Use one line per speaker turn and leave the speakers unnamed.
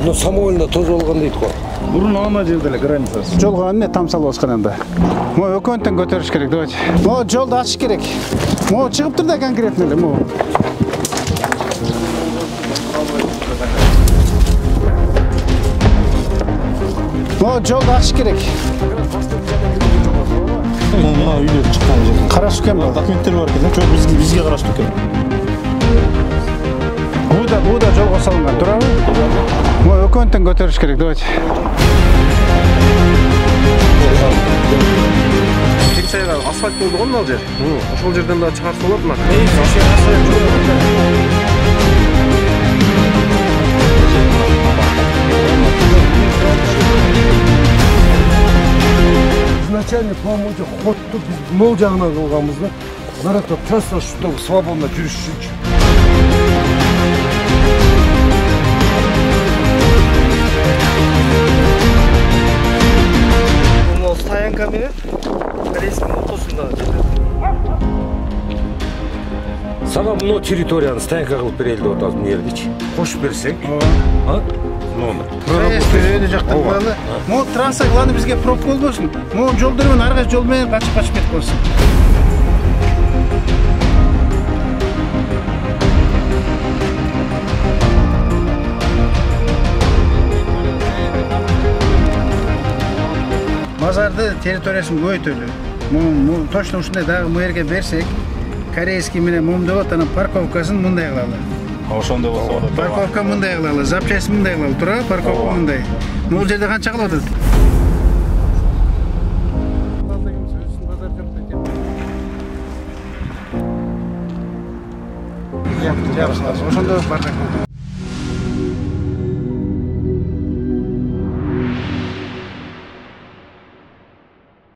мына самойлна тоз болгон дейт го.
Мурун ана жерде эле границасы.
Жолго эмне тамсалып атканда. Могу өкөнтөн көтөрүш керек, давайте. Могу жолду ачыш керек. Могу чыгыптыр да конкретно эле, могу. Могу жолду ачыш керек.
Мына үйлөр чыккан жер.
Караштуу экен бул.
Документтер бар экен, жок бизге караштуу экен.
Буда жолго салынган, туурабы? Могу өкөнтөн көтөрүш керек, давайте.
Кеңсайга асфальт болду го мына жер. Ошол жерден да чыгарса болот мына.
Изначально помочь ходду биз мол жагына кылганбыз да. Нарата трасса ушундай свободно жүрүш үчүнчү.
Мына стоянка менен рейстин ортосунда жетет.
Сага мына территорияны стоянка кылып берели деп атабыз, эмне жердичи? Кошуп берсең. А?
Өйдө жактан кылалы. Могу трасса кыланы бизге пробка болбосун. Могу жолдор менен арга жол менен качып кетип койсун. Базарды территориясын көбөйтөлү. Могу точно ушундай дагы мэрге берсек, корейский менен момдоп анан парковкасын мындай кылалы.
Ошондой болсо.
Парковка мындай кылалы, запчасть мындай кылалы, туурабы? Парковка мындай. Могу жерде канча кылып атат? Ошондой бардак.